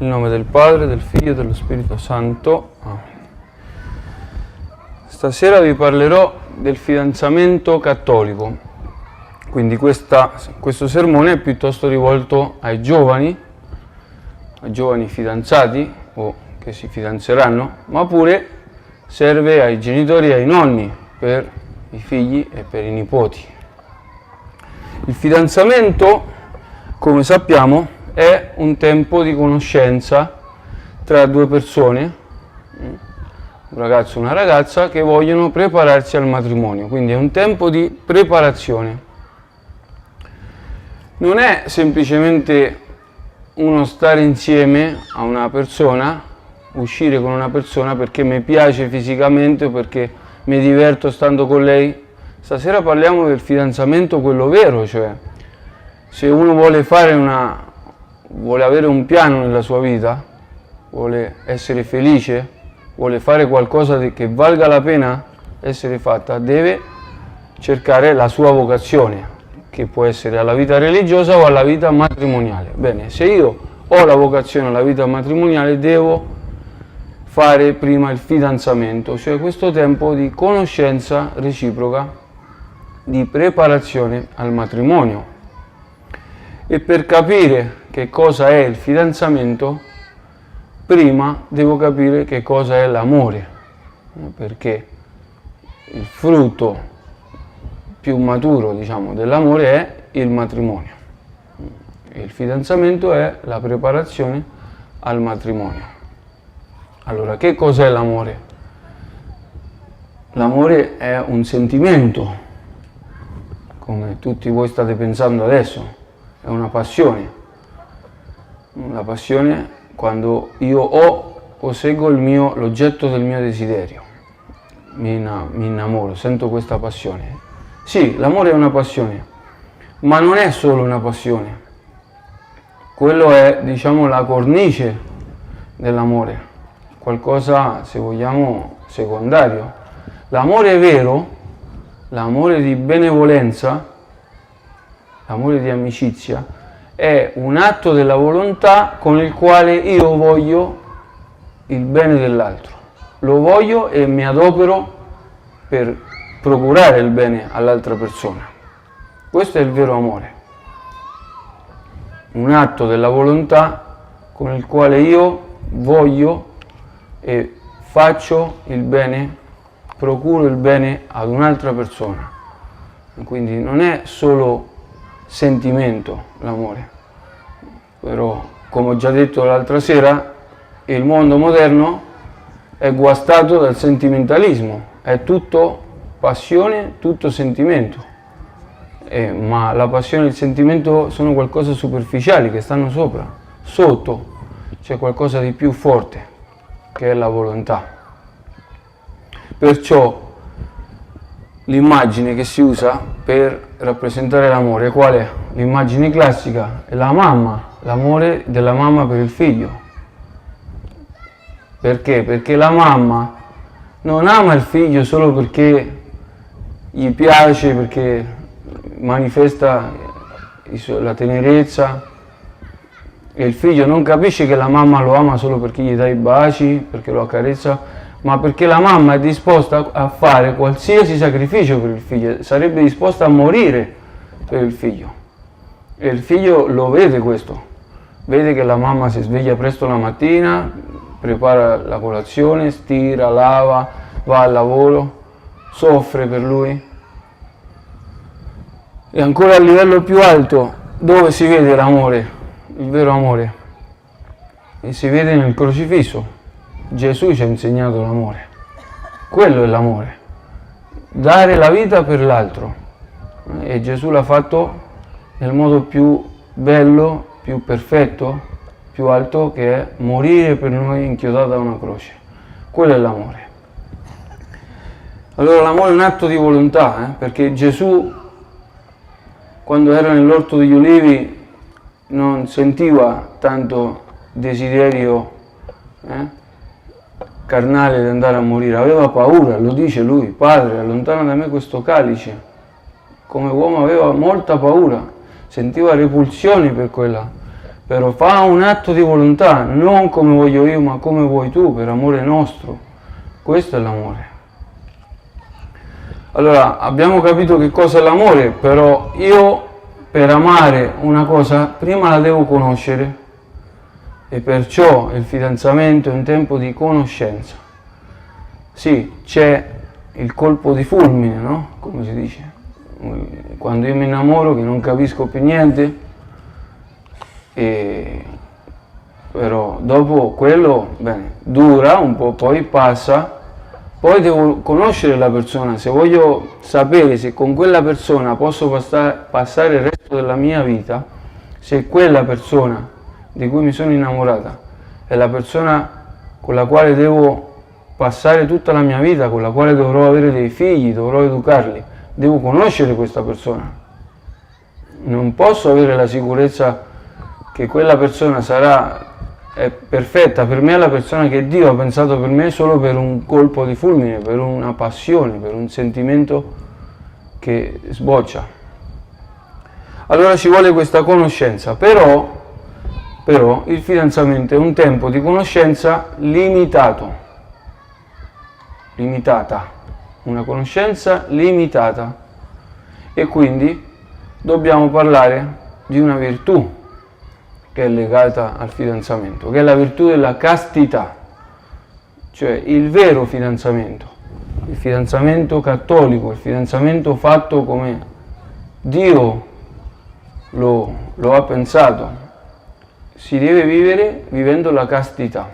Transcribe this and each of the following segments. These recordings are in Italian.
Nel nome del Padre, del Figlio e dello Spirito Santo. Amen. Stasera vi parlerò del fidanzamento cattolico. Quindi questo sermone è piuttosto rivolto ai giovani fidanzati o che si fidanzeranno, ma pure serve ai genitori e ai nonni, per i figli e per i nipoti. Il fidanzamento, come sappiamo, è un tempo di conoscenza tra due persone, un ragazzo e una ragazza, che vogliono prepararsi al matrimonio. Quindi è un tempo di preparazione. Non è semplicemente uno stare insieme a una persona, uscire con una persona perché mi piace fisicamente o perché mi diverto stando con lei. Stasera parliamo del fidanzamento, quello vero, cioè se uno vuole avere un piano nella sua vita, vuole essere felice, vuole fare qualcosa che valga la pena essere fatta, deve cercare la sua vocazione, che può essere alla vita religiosa o alla vita matrimoniale. Bene, se io ho la vocazione alla vita matrimoniale, devo fare prima il fidanzamento, cioè questo tempo di conoscenza reciproca, di preparazione al matrimonio. E per capire che cosa è il fidanzamento, prima devo capire che cosa è l'amore, perché il frutto più maturo, dell'amore è il matrimonio. Il fidanzamento è la preparazione al matrimonio. Allora, che cos'è l'amore? L'amore è un sentimento, come tutti voi state pensando adesso, è una passione. La passione quando io posseggo l'oggetto del mio desiderio, mi innamoro, sento questa passione. Sì, l'amore è una passione, ma non è solo una passione. Quello è, la cornice dell'amore, qualcosa, se vogliamo, secondario. L'amore vero, l'amore di benevolenza, l'amore di amicizia, è un atto della volontà con il quale io voglio il bene dell'altro. Lo voglio e mi adopero per procurare il bene all'altra persona. Questo è il vero amore. Un atto della volontà con il quale io voglio e faccio il bene, procuro il bene ad un'altra persona. Quindi non è solo sentimento l'amore, però come ho già detto l'altra sera, il mondo moderno è guastato dal sentimentalismo, è tutto passione, tutto sentimento, ma la passione e il sentimento sono qualcosa superficiali che stanno sopra. Sotto c'è qualcosa di più forte, che è la volontà. Perciò l'immagine che si usa per rappresentare l'amore, qual è? L'immagine classica è la mamma, l'amore della mamma per il figlio. Perché? Perché la mamma non ama il figlio solo perché gli piace, perché manifesta la tenerezza, e il figlio non capisce che la mamma lo ama solo perché gli dà i baci, perché lo accarezza, ma perché la mamma è disposta a fare qualsiasi sacrificio per il figlio, sarebbe disposta a morire per il figlio. E il figlio lo vede questo, vede che la mamma si sveglia presto la mattina, prepara la colazione, stira, lava, va al lavoro, soffre per lui. E ancora a livello più alto, dove si vede l'amore, il vero amore? E si vede nel crocifisso. Gesù ci ha insegnato l'amore, quello è l'amore, dare la vita per l'altro, e Gesù l'ha fatto nel modo più bello, più perfetto, più alto, che è morire per noi inchiodato a una croce. Quello è l'amore. Allora l'amore è un atto di volontà, perché Gesù, quando era nell'orto degli ulivi, non sentiva tanto desiderio carnale di andare a morire, aveva paura, lo dice lui: Padre, allontana da me questo calice. Come uomo aveva molta paura, sentiva repulsione per però fa un atto di volontà, non come voglio io, ma come vuoi tu, per amore nostro. Questo è l'amore. Allora, abbiamo capito che cosa è l'amore, però io per amare una cosa prima la devo conoscere, e perciò il fidanzamento è un tempo di conoscenza. Sì, c'è il colpo di fulmine, no? Come si dice? Quando io mi innamoro che non capisco più niente, però dopo quello, bene, dura un po', poi passa, poi devo conoscere la persona. Se voglio sapere se con quella persona posso passare il resto della mia vita, se quella persona di cui mi sono innamorata è la persona con la quale devo passare tutta la mia vita, con la quale dovrò avere dei figli, dovrò educarli, devo conoscere questa persona. Non posso avere la sicurezza che quella persona è perfetta. Per me è la persona che Dio ha pensato per me solo per un colpo di fulmine, per una passione, per un sentimento che sboccia. Allora ci vuole questa conoscenza, però il fidanzamento è un tempo di conoscenza limitata, una conoscenza limitata, e quindi dobbiamo parlare di una virtù che è legata al fidanzamento, che è la virtù della castità, cioè il vero fidanzamento, il fidanzamento cattolico, il fidanzamento fatto come Dio lo ha pensato. Si deve vivere vivendo la castità,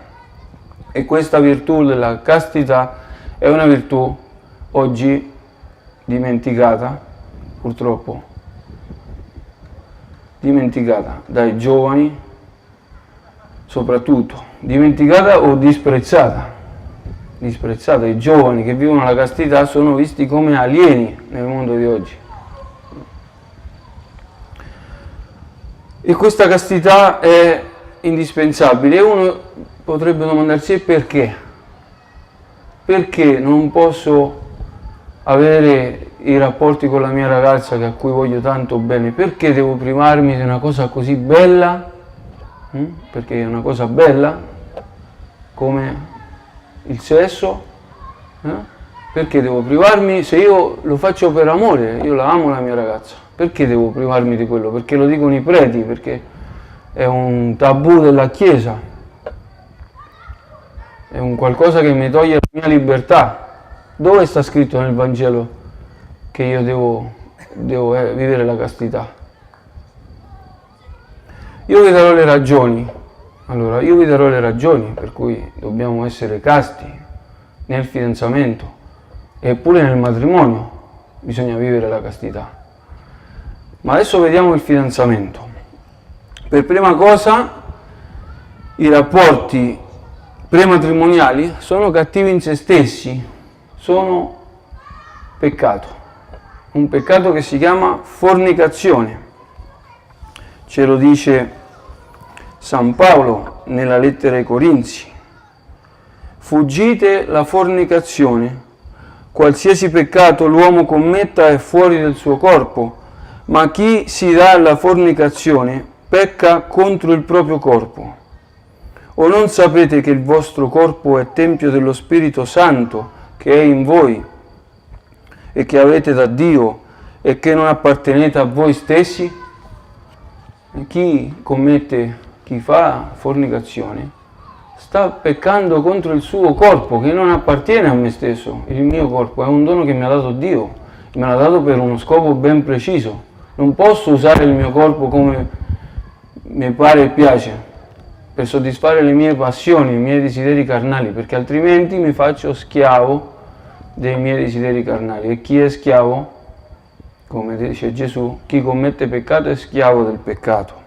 e questa virtù della castità è una virtù oggi dimenticata, purtroppo, dimenticata dai giovani, soprattutto, dimenticata o disprezzata. I giovani che vivono la castità sono visti come alieni nel mondo di oggi. E questa castità è indispensabile, e uno potrebbe domandarsi perché? Perché non posso avere i rapporti con la mia ragazza a cui voglio tanto bene? Perché devo privarmi di una cosa così bella? Perché è una cosa bella come il sesso? Perché devo privarmi se io lo faccio per amore? Io la amo la mia ragazza. Perché devo privarmi di quello? Perché lo dicono i preti, perché è un tabù della Chiesa, è un qualcosa che mi toglie la mia libertà. Dove sta scritto nel Vangelo che io devo vivere la castità? Io vi darò le ragioni. Allora, io vi darò le ragioni per cui dobbiamo essere casti nel fidanzamento, e pure nel matrimonio bisogna vivere la castità. Ma adesso vediamo il fidanzamento. Per prima cosa, i rapporti prematrimoniali sono cattivi in se stessi, sono peccato, un peccato che si chiama fornicazione. Ce lo dice San Paolo nella lettera ai Corinzi: fuggite la fornicazione, qualsiasi peccato l'uomo commetta è fuori del suo corpo, ma chi si dà alla fornicazione pecca contro il proprio corpo. O non sapete che il vostro corpo è tempio dello Spirito Santo che è in voi e che avete da Dio e che non appartenete a voi stessi? Chi fa fornicazione sta peccando contro il suo corpo, che non appartiene a me stesso. Il mio corpo è un dono che mi ha dato Dio, me l'ha dato per uno scopo ben preciso. Non posso usare il mio corpo come mi pare e piace, per soddisfare le mie passioni, i miei desideri carnali, perché altrimenti mi faccio schiavo dei miei desideri carnali. E chi è schiavo, come dice Gesù, chi commette peccato è schiavo del peccato.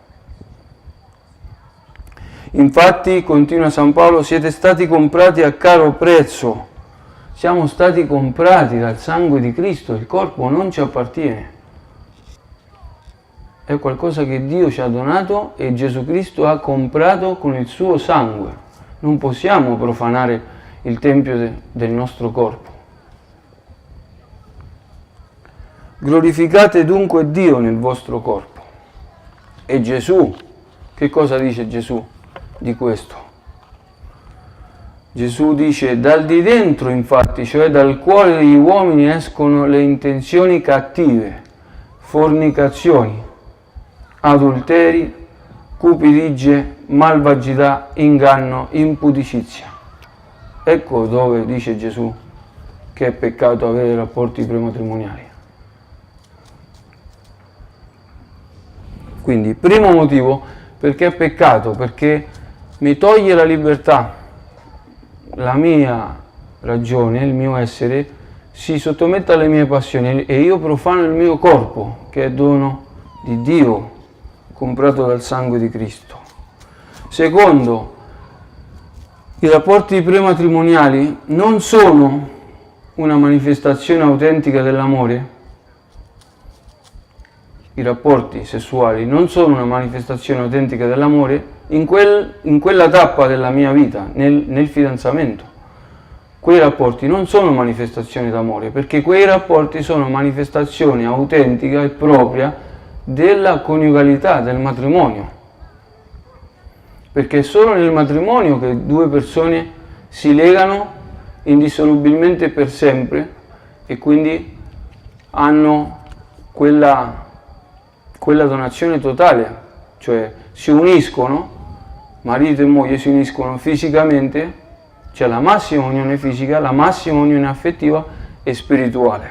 Infatti, continua San Paolo, siete stati comprati a caro prezzo. Siamo stati comprati dal sangue di Cristo, il corpo non ci appartiene. È qualcosa che Dio ci ha donato e Gesù Cristo ha comprato con il suo sangue. Non possiamo profanare il tempio del nostro corpo. Glorificate dunque Dio nel vostro corpo. E Gesù Che cosa dice Gesù di questo? Gesù dice: dal di dentro, infatti, cioè dal cuore degli uomini, escono le intenzioni cattive, fornicazioni, adulteri, cupidigie, malvagità, inganno, impudicizia. Ecco dove dice Gesù che è peccato avere rapporti prematrimoniali. Quindi, primo motivo, perché è peccato, perché mi toglie la libertà, la mia ragione, il mio essere si sottomette alle mie passioni e io profano il mio corpo, che è dono di Dio, comprato dal sangue di Cristo. Secondo, i rapporti prematrimoniali non sono una manifestazione autentica dell'amore. I rapporti sessuali non sono una manifestazione autentica dell'amore in quella tappa della mia vita, nel fidanzamento. Quei rapporti non sono manifestazioni d'amore, perché quei rapporti sono manifestazione autentica e propria della coniugalità, del matrimonio. Perché è solo nel matrimonio che due persone si legano indissolubilmente per sempre e quindi hanno quella donazione totale, cioè si uniscono, marito e moglie si uniscono fisicamente, c'è la massima unione fisica, la massima unione affettiva e spirituale.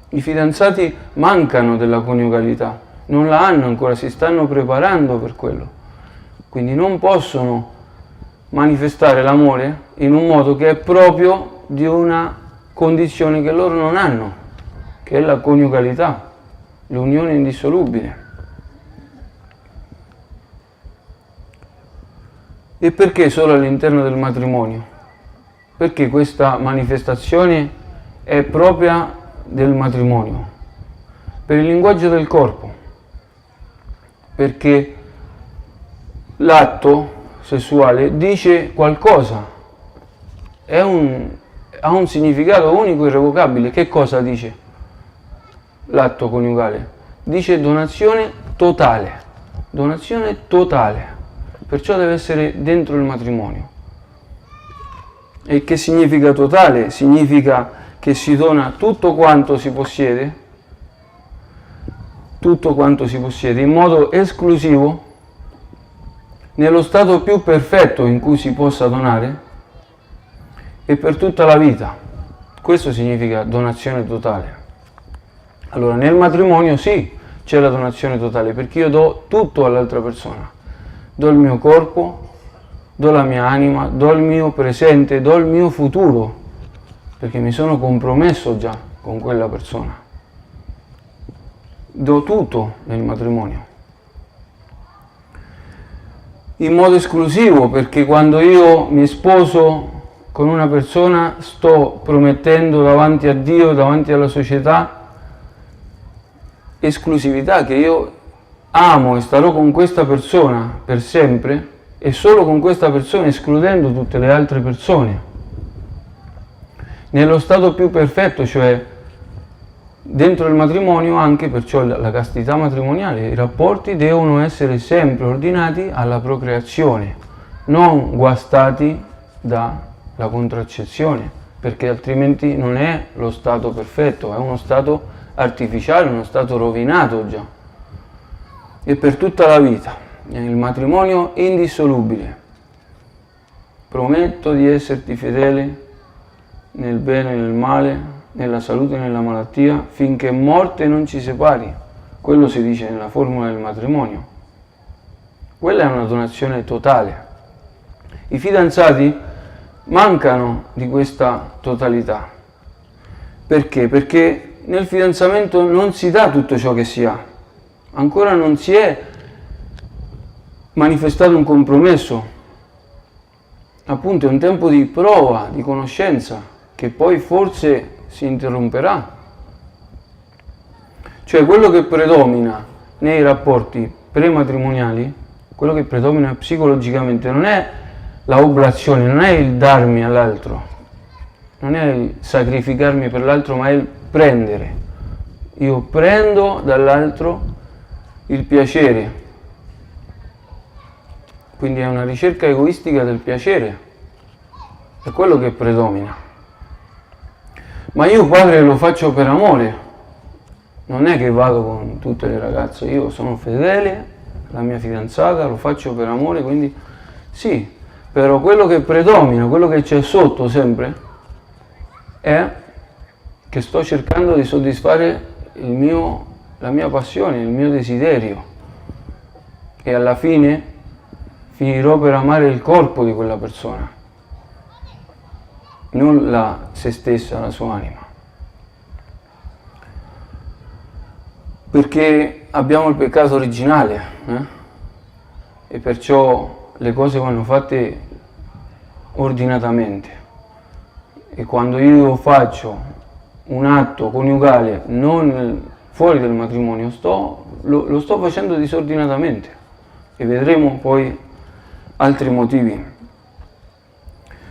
I fidanzati mancano della coniugalità, non la hanno ancora, si stanno preparando per quello, quindi non possono manifestare l'amore in un modo che è proprio di una condizione che loro non hanno, che è la coniugalità, l'unione indissolubile. E perché solo all'interno del matrimonio? Perché questa manifestazione è propria del matrimonio, per il linguaggio del corpo, perché l'atto sessuale dice qualcosa, ha un significato unico e irrevocabile. Che cosa dice l'atto coniugale? Dice donazione totale, perciò deve essere dentro il matrimonio. E che significa totale? Significa che si dona tutto quanto si possiede, in modo esclusivo, nello stato più perfetto in cui si possa donare e per tutta la vita. Questo significa donazione totale. Allora, nel matrimonio sì, c'è la donazione totale, perché io do tutto all'altra persona. Do il mio corpo, do la mia anima, do il mio presente, do il mio futuro, perché mi sono compromesso già con quella persona. Do tutto nel matrimonio. In modo esclusivo, perché quando io mi sposo con una persona sto promettendo davanti a Dio, davanti alla società, esclusività, che io amo e starò con questa persona per sempre e solo con questa persona, escludendo tutte le altre persone. Nello stato più perfetto, cioè dentro il matrimonio, anche perciò la castità matrimoniale, i rapporti devono essere sempre ordinati alla procreazione, non guastati dalla contraccezione, perché altrimenti non è lo stato perfetto, è uno stato artificiale, uno stato rovinato già. E per tutta la vita, il matrimonio indissolubile. Prometto di esserti fedele nel bene e nel male, nella salute e nella malattia, finché morte non ci separi. Quello si dice nella formula del matrimonio. Quella è una donazione totale. I fidanzati mancano di questa totalità. Perché? Perché nel fidanzamento non si dà tutto ciò che si ha. Ancora non si è manifestato un compromesso. Appunto, è un tempo di prova, di conoscenza, che poi forse si interromperà. Cioè, quello che predomina nei rapporti prematrimoniali, quello che predomina psicologicamente, non è la oblazione, non è il darmi all'altro, non è il sacrificarmi per l'altro, ma è il prendere. Io prendo dall'altro il piacere, quindi è una ricerca egoistica del piacere, è quello che predomina. Ma io padre lo faccio per amore, non è che vado con tutte le ragazze, io sono fedele, la mia fidanzata, lo faccio per amore, quindi sì, però quello che predomina, quello che c'è sotto sempre, è che sto cercando di soddisfare la mia passione, il mio desiderio, e alla fine finirò per amare il corpo di quella persona, non se stessa, la sua anima. Perché abbiamo il peccato originale, e perciò le cose vanno fatte ordinatamente. E quando io faccio un atto coniugale non fuori del matrimonio, lo sto facendo disordinatamente, e vedremo poi altri motivi.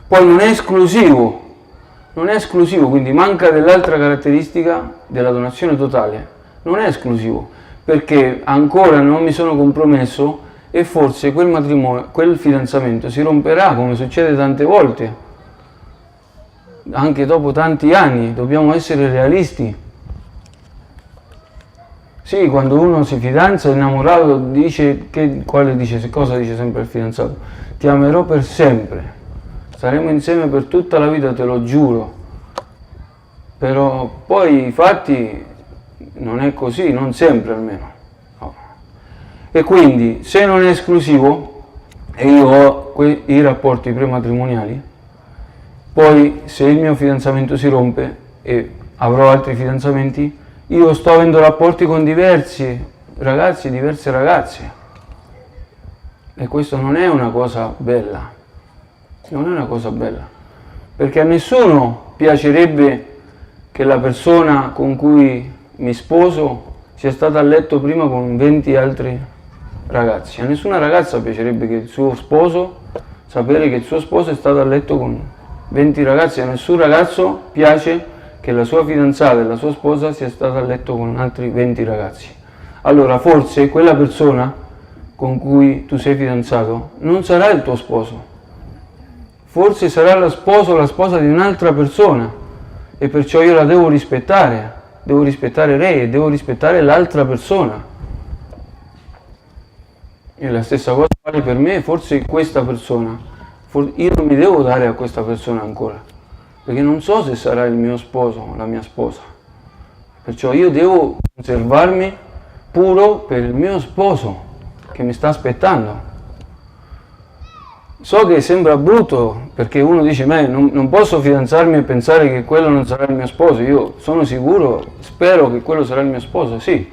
Poi non è esclusivo, quindi manca dell'altra caratteristica della donazione totale. Non è esclusivo, perché ancora non mi sono compromesso e forse quel matrimonio, quel fidanzamento si romperà, come succede tante volte, anche dopo tanti anni. Dobbiamo essere realisti. Sì, quando uno si fidanza, è innamorato, cosa dice sempre il fidanzato? Ti amerò per sempre, staremo insieme per tutta la vita, te lo giuro. Però poi i fatti non è così, non sempre almeno. No. E quindi, se non è esclusivo, e io ho i rapporti prematrimoniali, poi se il mio fidanzamento si rompe e avrò altri fidanzamenti, io sto avendo rapporti con diversi ragazzi, diverse ragazze. E questo non è una cosa bella. Non è una cosa bella. Perché a nessuno piacerebbe che la persona con cui mi sposo sia stata a letto prima con 20 altri ragazzi. A nessuna ragazza piacerebbe che il suo sposo, sapere che il suo sposo è stato a letto con 20 ragazzi. A nessun ragazzo piace che la sua fidanzata e la sua sposa sia stata a letto con altri 20 ragazzi. Allora forse quella persona con cui tu sei fidanzato non sarà il tuo sposo. Forse sarà lo sposo o la sposa di un'altra persona, e perciò io la devo rispettare lei e devo rispettare l'altra persona. E la stessa cosa vale per me, forse questa persona, io non mi devo dare a questa persona ancora, perché non so se sarà il mio sposo o la mia sposa. Perciò io devo conservarmi puro per il mio sposo che mi sta aspettando. So che sembra brutto, perché uno dice, non posso fidanzarmi e pensare che quello non sarà il mio sposo. Io sono sicuro, spero che quello sarà il mio sposo, sì,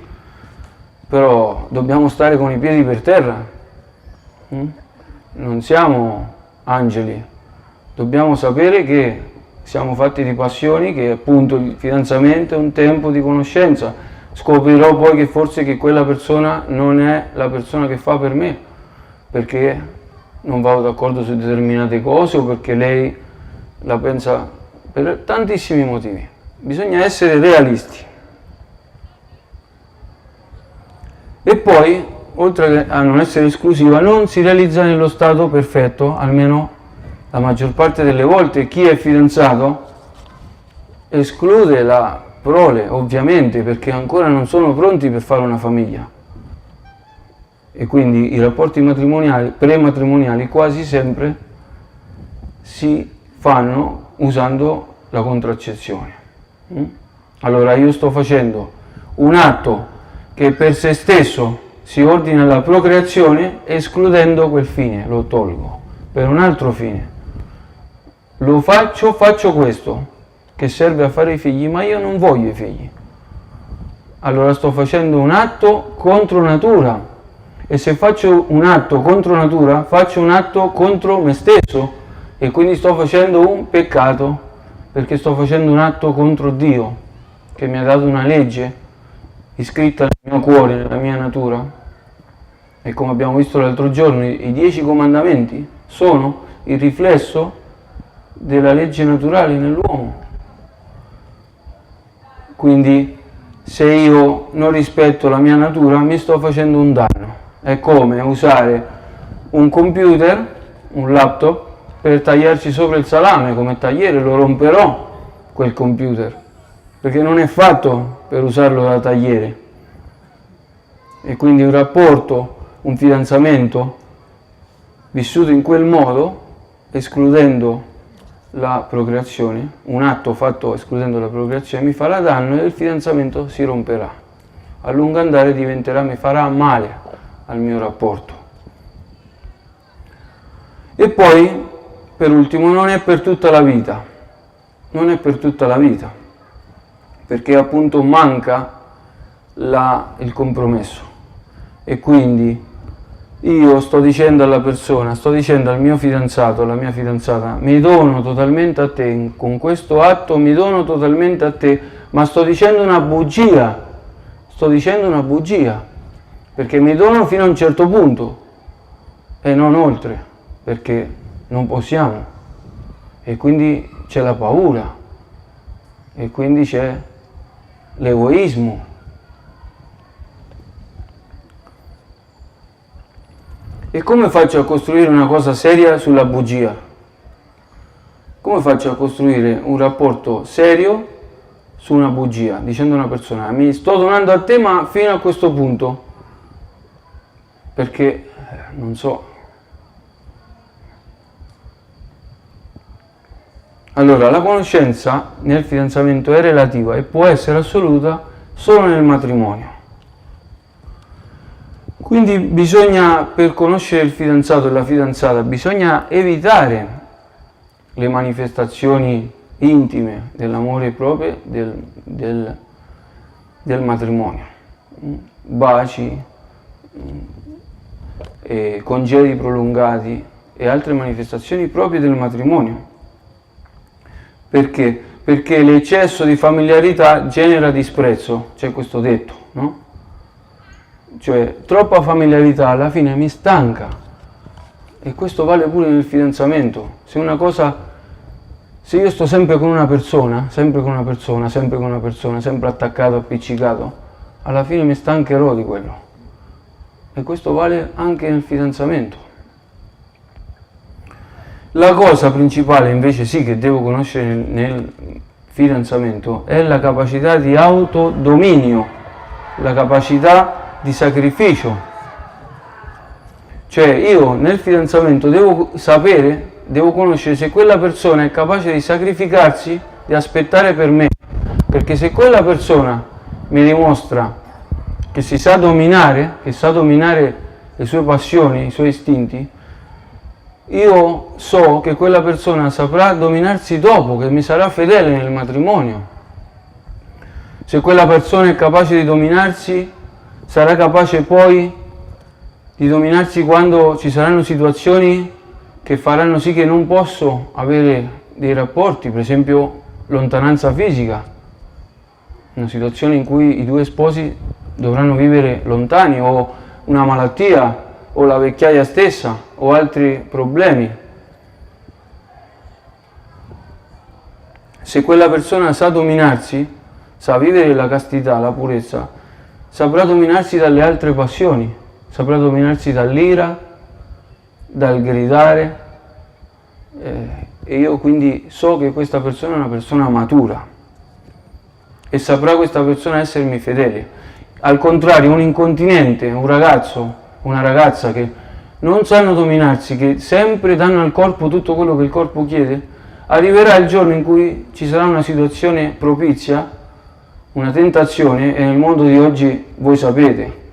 però dobbiamo stare con i piedi per terra. Non siamo angeli, dobbiamo sapere che siamo fatti di passioni, che appunto il fidanzamento è un tempo di conoscenza. Scoprirò poi che forse che quella persona non è la persona che fa per me, perché non vado d'accordo su determinate cose o perché lei la pensa, per tantissimi motivi. Bisogna essere realisti. E poi, oltre a non essere esclusiva, non si realizza nello stato perfetto, almeno la maggior parte delle volte. Chi è fidanzato esclude la prole, ovviamente, perché ancora non sono pronti per fare una famiglia. E quindi i rapporti prematrimoniali quasi sempre si fanno usando la contraccezione. Allora io sto facendo un atto che per se stesso si ordina alla procreazione, escludendo quel fine, lo tolgo per un altro fine. Lo faccio questo che serve a fare i figli, ma io non voglio i figli. Allora sto facendo un atto contro natura. E se faccio un atto contro natura, faccio un atto contro me stesso, e quindi sto facendo un peccato, perché sto facendo un atto contro Dio, che mi ha dato una legge iscritta nel mio cuore, nella mia natura. E come abbiamo visto l'altro giorno, i 10 comandamenti sono il riflesso della legge naturale nell'uomo. Quindi se io non rispetto la mia natura, mi sto facendo un danno. È come usare un computer, un laptop, per tagliarci sopra il salame come tagliere, lo romperò quel computer, perché non è fatto per usarlo da tagliere. E quindi un rapporto, un fidanzamento vissuto in quel modo, escludendo la procreazione, un atto fatto escludendo la procreazione, mi farà danno e il fidanzamento si romperà. A lungo andare mi farà male al mio rapporto. E poi, per ultimo, non è per tutta la vita. Non è per tutta la vita, perché appunto manca il compromesso. E quindi io sto dicendo alla persona, sto dicendo al mio fidanzato, alla mia fidanzata, mi dono totalmente a te, con questo atto mi dono totalmente a te, ma sto dicendo una bugia, perché mi dono fino a un certo punto e non oltre, perché non possiamo, e quindi c'è la paura, e quindi c'è l'egoismo. E come faccio a costruire una cosa seria sulla bugia? Come faccio a costruire un rapporto serio su una bugia, dicendo a una persona, mi sto donando a te ma fino a questo punto, perché non so. Allora, la conoscenza nel fidanzamento è relativa e può essere assoluta solo nel matrimonio. Quindi bisogna, per conoscere il fidanzato e la fidanzata, bisogna evitare le manifestazioni intime dell'amore proprio del matrimonio, baci, congedi prolungati e altre manifestazioni proprie del matrimonio. Perché? Perché l'eccesso di familiarità genera disprezzo, c'è questo detto, no? Cioè, troppa familiarità alla fine mi stanca, e questo vale pure nel fidanzamento. Se io sto sempre con una persona, sempre attaccato, appiccicato, alla fine mi stancherò di quello. E questo vale anche nel fidanzamento. La cosa principale invece sì che devo conoscere nel fidanzamento è la capacità di autodominio, la capacità di sacrificio. Cioè io nel fidanzamento devo conoscere se quella persona è capace di sacrificarsi, di aspettare per me, perché se quella persona mi dimostra che sa dominare le sue passioni, i suoi istinti, io so che quella persona saprà dominarsi dopo, che mi sarà fedele nel matrimonio. Se quella persona è capace di dominarsi, sarà capace poi di dominarsi quando ci saranno situazioni che faranno sì che non posso avere dei rapporti, per esempio lontananza fisica, una situazione in cui i due sposi dovranno vivere lontani, o una malattia, o la vecchiaia stessa, o altri problemi. Se quella persona sa dominarsi, sa vivere la castità, la purezza, saprà dominarsi dalle altre passioni, saprà dominarsi dall'ira, dal gridare, e io quindi so che questa persona è una persona matura e saprà questa persona essermi fedele. Al contrario, un incontinente, un ragazzo, una ragazza che non sanno dominarsi, che sempre danno al corpo tutto quello che il corpo chiede, arriverà il giorno in cui ci sarà una situazione propizia, una tentazione, e nel mondo di oggi voi sapete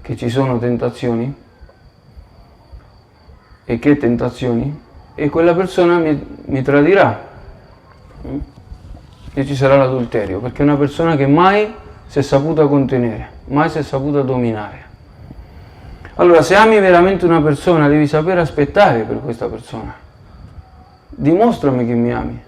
che ci sono tentazioni, e che tentazioni, e quella persona mi tradirà, e ci sarà l'adulterio, perché è una persona che mai si è saputa contenere, mai si è saputa dominare. Allora, se ami veramente una persona, devi sapere aspettare per questa persona. Dimostrami che mi ami,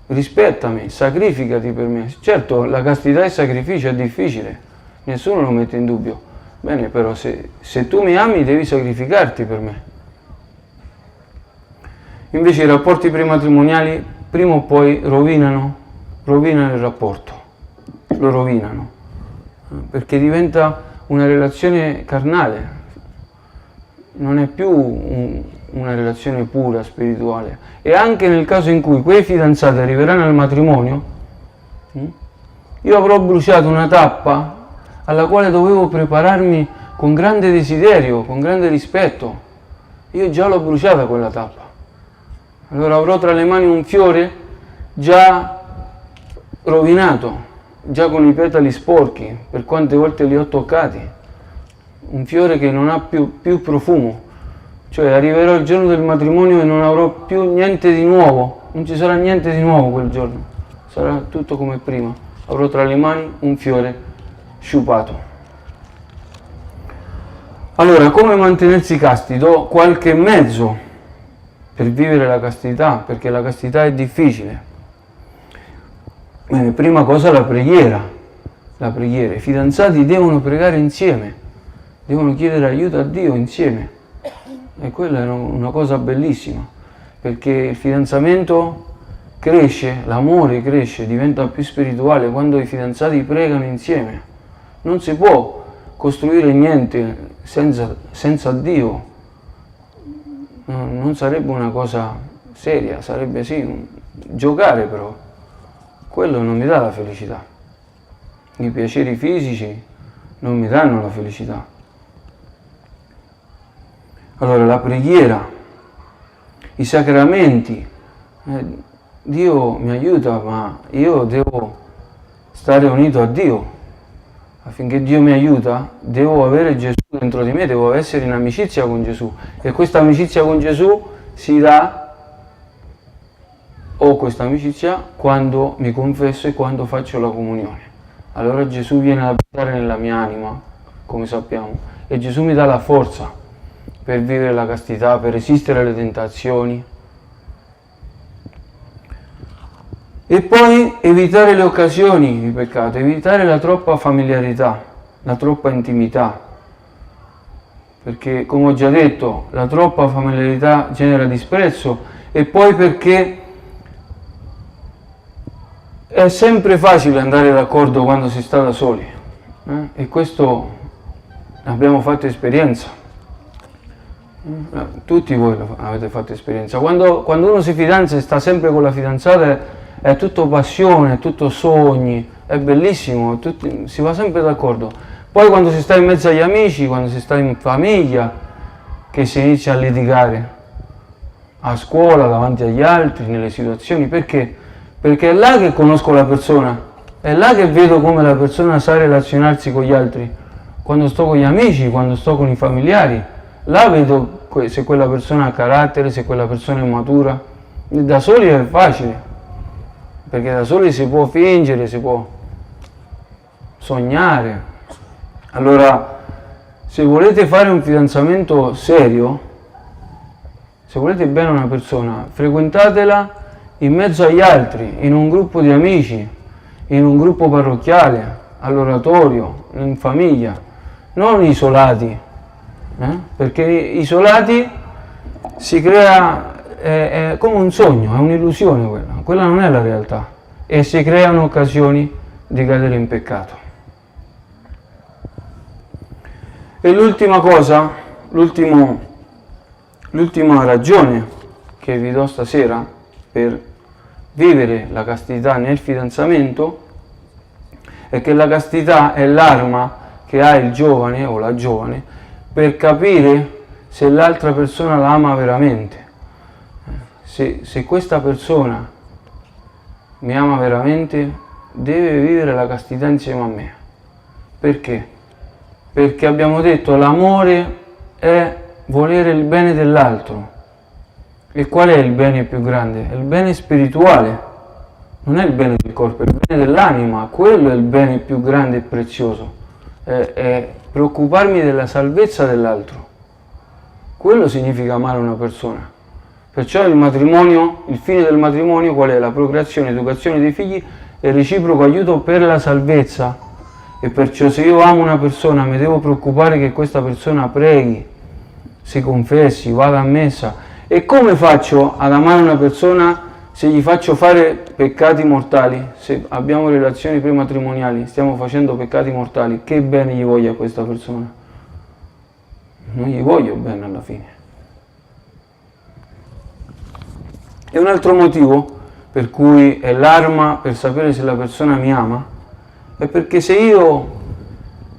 rispettami, sacrificati per me. Certo, la castità e il sacrificio è difficile, nessuno lo mette in dubbio. Bene, però se tu mi ami devi sacrificarti per me. Invece i rapporti prematrimoniali prima o poi rovinano il rapporto, lo rovinano, perché diventa una relazione carnale, non è più una relazione pura, spirituale. E anche nel caso in cui quei fidanzati arriveranno al matrimonio, io avrò bruciato una tappa alla quale dovevo prepararmi con grande desiderio, con grande rispetto. Io già l'ho bruciata quella tappa. Allora avrò tra le mani un fiore già rovinato, già con i petali sporchi, per quante volte li ho toccati. Un fiore che non ha più profumo. Cioè arriverò il giorno del matrimonio e non avrò più niente di nuovo, non ci sarà niente di nuovo quel giorno, sarà tutto come prima. Avrò tra le mani un fiore sciupato. Allora, come mantenersi casti? Do qualche mezzo per vivere la castità, perché la castità è difficile. Bene, prima cosa la preghiera. I fidanzati devono pregare insieme, devono chiedere aiuto a Dio insieme. E quella è una cosa bellissima, perché il fidanzamento cresce, l'amore cresce, diventa più spirituale quando i fidanzati pregano insieme. Non si può costruire niente senza Dio, non sarebbe una cosa seria, sarebbe sì, giocare però. Quello non mi dà la felicità. I piaceri fisici non mi danno la felicità. Allora la preghiera, i sacramenti, Dio mi aiuta, ma io devo stare unito a Dio. Affinché Dio mi aiuta, devo avere Gesù dentro di me, devo essere in amicizia con Gesù. E questa amicizia con Gesù si dà, ho questa amicizia quando mi confesso e quando faccio la comunione. Allora Gesù viene ad abitare nella mia anima, come sappiamo, e Gesù mi dà la forza per vivere la castità, per resistere alle tentazioni. E poi evitare le occasioni di peccato, evitare la troppa familiarità, la troppa intimità. Perché, come ho già detto, la troppa familiarità genera disprezzo, e poi perché è sempre facile andare d'accordo quando si sta da soli. E questo abbiamo fatto esperienza. Tutti voi avete fatto esperienza. Quando uno si fidanza e sta sempre con la fidanzata, è tutto passione, è tutto sogni, è bellissimo, si va sempre d'accordo. Poi quando si sta in mezzo agli amici, quando si sta in famiglia, che si inizia a litigare, a scuola, davanti agli altri, nelle situazioni. Perché? Perché è là che conosco la persona, è là che vedo come la persona sa relazionarsi con gli altri. Quando sto con gli amici, quando sto con i familiari, là vedo se quella persona ha carattere, se quella persona è matura. Da soli è facile, perché da soli si può fingere, si può sognare. Allora, se volete fare un fidanzamento serio, se volete bene una persona, frequentatela in mezzo agli altri, in un gruppo di amici, in un gruppo parrocchiale, all'oratorio, in famiglia, non isolati, perché isolati si crea, è come un sogno, è un'illusione quella non è la realtà, e si creano occasioni di cadere in peccato. E l'ultima cosa, l'ultima ragione che vi do stasera per vivere la castità nel fidanzamento è che la castità è l'arma che ha il giovane o la giovane per capire se l'altra persona la ama veramente. Se questa persona mi ama veramente, deve vivere la castità insieme a me. Perché? Perché abbiamo detto l'amore è volere il bene dell'altro. E qual è il bene più grande? È il bene spirituale, non è il bene del corpo, è il bene dell'anima. Quello è il bene più grande e prezioso. È preoccuparmi della salvezza dell'altro. Quello significa amare una persona. Perciò il matrimonio, il fine del matrimonio qual è? La procreazione, l'educazione dei figli e il reciproco aiuto per la salvezza. E perciò se io amo una persona mi devo preoccupare che questa persona preghi, si confessi, vada a messa. E come faccio ad amare una persona se gli faccio fare peccati mortali? Se abbiamo relazioni prematrimoniali, stiamo facendo peccati mortali, che bene gli voglio a questa persona? non gli voglio bene alla fine. E un altro motivo per cui è l'arma per sapere se la persona mi ama è perché se io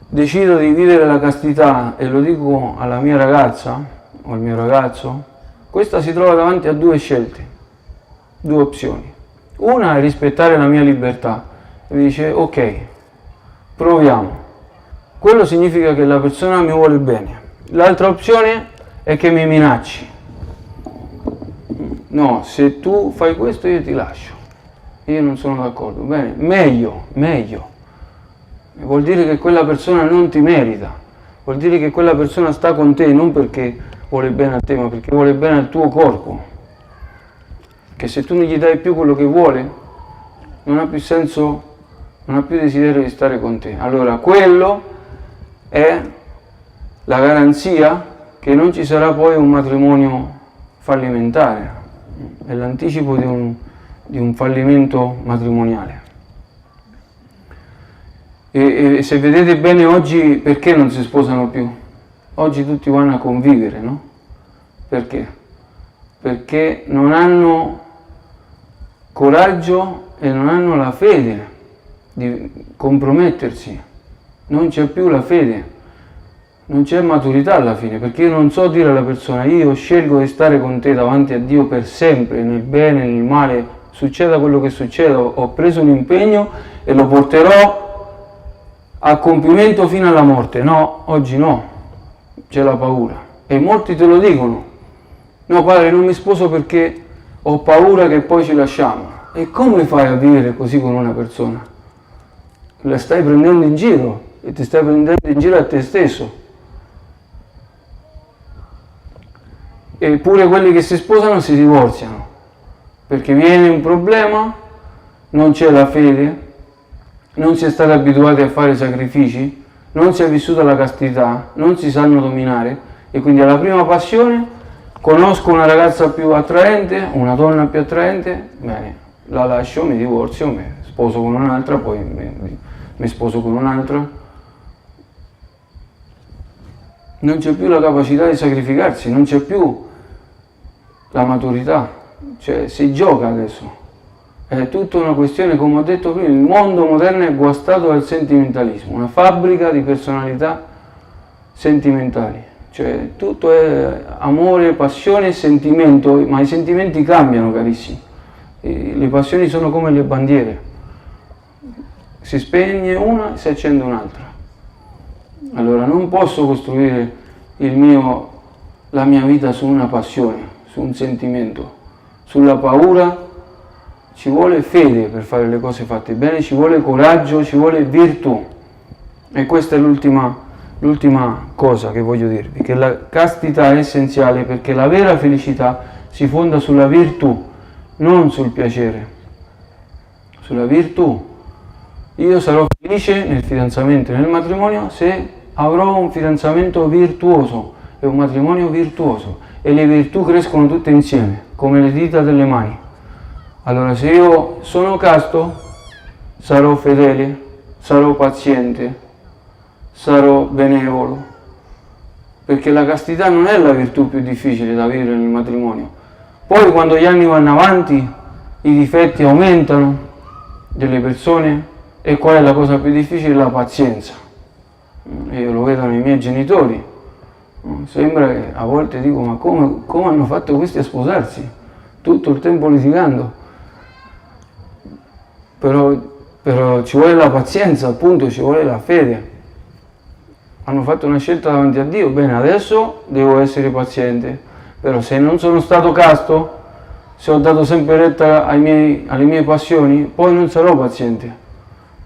decido di vivere la castità e lo dico alla mia ragazza o al mio ragazzo, questa si trova davanti a due scelte, due opzioni. Una è rispettare la mia libertà e mi dice ok, proviamo. Quello significa che la persona mi vuole bene. L'altra opzione è che mi minacci. No, se tu fai questo io ti lascio. Io non sono d'accordo. Bene, meglio. Vuol dire che quella persona non ti merita. Vuol dire che quella persona sta con te non perché vuole bene a te, ma perché vuole bene al tuo corpo. Che se tu non gli dai più quello che vuole, non ha più senso, non ha più desiderio di stare con te. Allora, quello è la garanzia che non ci sarà poi un matrimonio fallimentare, è l'anticipo di un fallimento matrimoniale. E se vedete bene oggi, perché non si sposano più? Oggi tutti vanno a convivere, no? Perché? Perché non hanno coraggio e non hanno la fede di compromettersi. Non c'è più la fede, non c'è maturità alla fine, perché io non so dire alla persona io scelgo di stare con te davanti a Dio per sempre, nel bene, nel male, succeda quello che succeda, ho preso un impegno e lo porterò a compimento fino alla morte. No, oggi no, c'è la paura e molti te lo dicono. No padre, non mi sposo perché ho paura che poi ci lasciamo. E come fai a vivere così con una persona? La stai prendendo in giro e ti stai prendendo in giro a te stesso. Eppure quelli che si sposano si divorziano perché viene un problema, non c'è la fede, non si è stati abituati a fare sacrifici, non si è vissuta la castità, non si sanno dominare e quindi alla prima passione conosco una ragazza più attraente, una donna più attraente, bene, la lascio, mi divorzio, mi sposo con un'altra, poi mi sposo con un'altra. Non c'è più la capacità di sacrificarsi, non c'è più la maturità, cioè si gioca adesso. È tutta una questione, come ho detto prima, il mondo moderno è guastato dal sentimentalismo, una fabbrica di personalità sentimentali, cioè tutto è amore, passione e sentimento, ma i sentimenti cambiano carissimi, le passioni sono come le bandiere, si spegne una e si accende un'altra. Allora non posso costruire la mia vita su una passione, su un sentimento, sulla paura. Ci vuole fede per fare le cose fatte bene, ci vuole coraggio, ci vuole virtù. E questa è l'ultima cosa che voglio dirvi, che la castità è essenziale perché la vera felicità si fonda sulla virtù, non sul piacere, sulla virtù. Io sarò felice nel fidanzamento e nel matrimonio se avrò un fidanzamento virtuoso e un matrimonio virtuoso e le virtù crescono tutte insieme, come le dita delle mani. Allora se io sono casto, sarò fedele, sarò paziente, sarò benevolo, perché la castità non è la virtù più difficile da vivere nel matrimonio. Poi quando gli anni vanno avanti, i difetti aumentano delle persone e qual è la cosa più difficile? La pazienza. Io lo vedo nei miei genitori, sembra che a volte dico ma come hanno fatto questi a sposarsi? Tutto il tempo litigando. Però ci vuole la pazienza, appunto, ci vuole la fede. Hanno fatto una scelta davanti a Dio, bene, adesso devo essere paziente, però se non sono stato casto, se ho dato sempre retta alle mie passioni, poi non sarò paziente,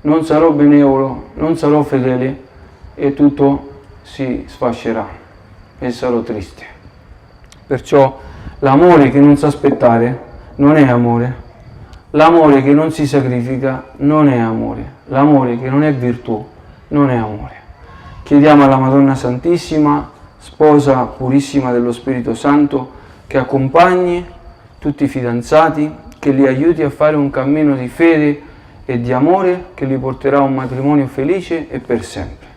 non sarò benevolo, non sarò fedele e tutto si sfascerà e sarò triste. Perciò l'amore che non sa aspettare non è amore. L'amore che non si sacrifica non è amore, l'amore che non è virtù non è amore. Chiediamo alla Madonna Santissima, sposa purissima dello Spirito Santo, che accompagni tutti i fidanzati, che li aiuti a fare un cammino di fede e di amore che li porterà a un matrimonio felice e per sempre.